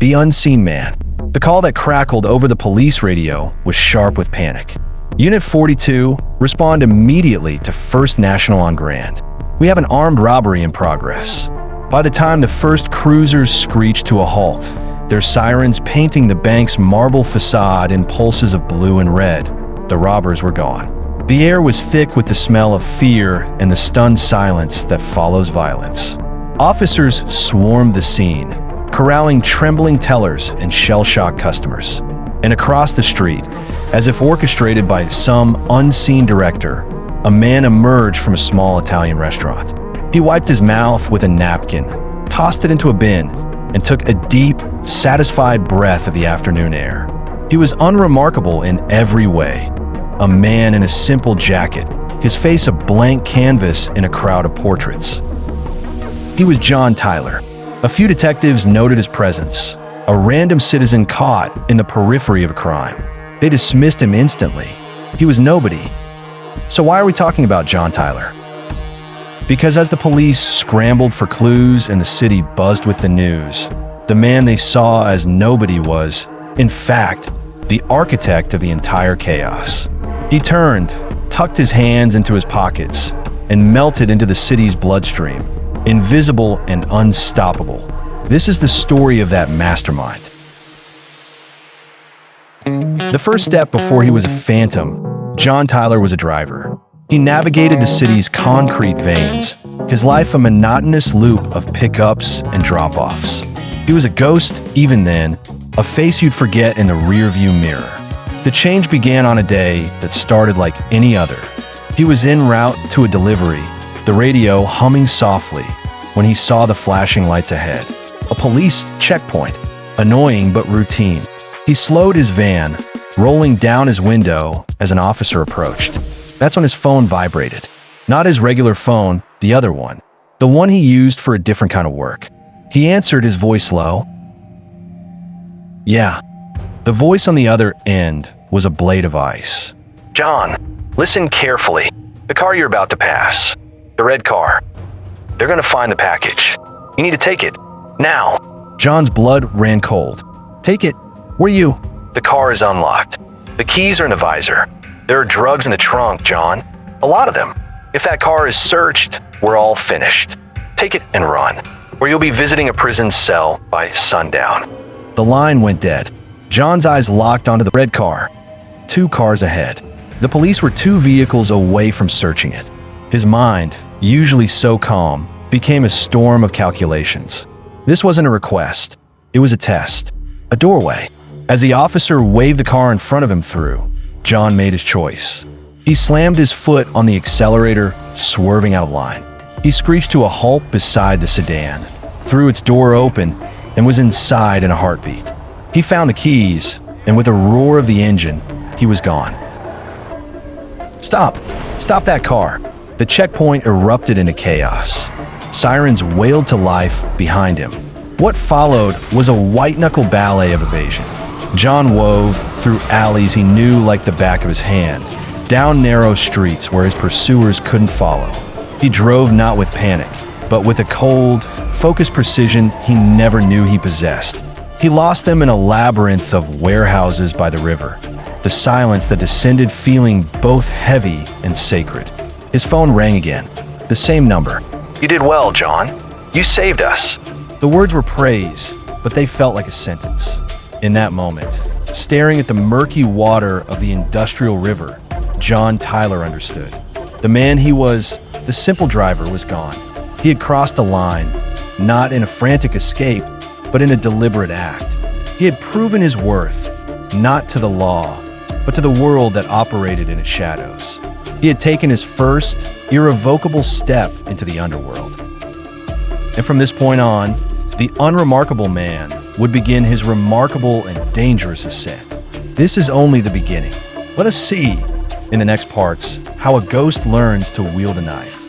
The unseen man. The call that crackled over the police radio was sharp with panic. Unit 42, respond immediately to First National on Grand. We have an armed robbery in progress. By the time the first cruisers screeched to a halt, their sirens painting the bank's marble facade in pulses of blue and red, the robbers were gone. The air was thick with the smell of fear and the stunned silence that follows violence. Officers swarmed the scene, corralling trembling tellers and shell-shocked customers. And across the street, as if orchestrated by some unseen director, a man emerged from a small Italian restaurant. He wiped his mouth with a napkin, tossed it into a bin, and took a deep, satisfied breath of the afternoon air. He was unremarkable in every way. A man in a simple jacket, his face a blank canvas in a crowd of portraits. He was John Tyler. A few detectives noted his presence, a random citizen caught in the periphery of a crime. They dismissed him instantly. He was nobody. So why are we talking about John Tyler? Because as the police scrambled for clues and the city buzzed with the news, the man they saw as nobody was, in fact, the architect of the entire chaos. He turned, tucked his hands into his pockets, and melted into the city's bloodstream, invisible and unstoppable. This is the story of that mastermind. The first step before he was a phantom, John Tyler was a driver. He navigated the city's concrete veins, his life a monotonous loop of pickups and drop-offs. He was a ghost even then, a face you'd forget in the rearview mirror. The change began on a day that started like any other. He was en route to a delivery, the radio humming softly, when he saw the flashing lights ahead. A police checkpoint, annoying but routine. He slowed his van, rolling down his window as an officer approached. That's when his phone vibrated. Not his regular phone, the other one. The one he used for a different kind of work. He answered, his voice low. Yeah. The voice on the other end was a blade of ice. John, listen carefully. The car you're about to pass. The red car. They're gonna find the package. You need to take it. Now. John's blood ran cold. Take it. Where you? The car is unlocked. The keys are in the visor. There are drugs in the trunk, John. A lot of them. If that car is searched, we're all finished. Take it and run, or you'll be visiting a prison cell by sundown. The line went dead. John's eyes locked onto the red car. 2 cars ahead. The police were 2 vehicles away from searching it. His mind, usually so calm, became a storm of calculations. This wasn't a request. It was a test. A doorway. As the officer waved the car in front of him through, John made his choice. He slammed his foot on the accelerator, swerving out of line. He screeched to a halt beside the sedan, threw its door open, and was inside in a heartbeat. He found the keys, and with a roar of the engine, he was gone. Stop! Stop that car! The checkpoint erupted into chaos. Sirens wailed to life behind him. What followed was a white-knuckle ballet of evasion. John wove through alleys he knew like the back of his hand, down narrow streets where his pursuers couldn't follow. He drove not with panic, but with a cold, focused precision he never knew he possessed. He lost them in a labyrinth of warehouses by the river, the silence that descended feeling both heavy and sacred. His phone rang again, the same number. You did well, John. You saved us. The words were praise, but they felt like a sentence. In that moment, staring at the murky water of the industrial river, John Tyler understood. The man he was, the simple driver, was gone. He had crossed the line, not in a frantic escape, but in a deliberate act. He had proven his worth, not to the law, but to the world that operated in its shadows. He had taken his first, irrevocable step into the underworld. And from this point on, the unremarkable man would begin his remarkable and dangerous ascent. This is only the beginning. Let us see, in the next parts, how a ghost learns to wield a knife.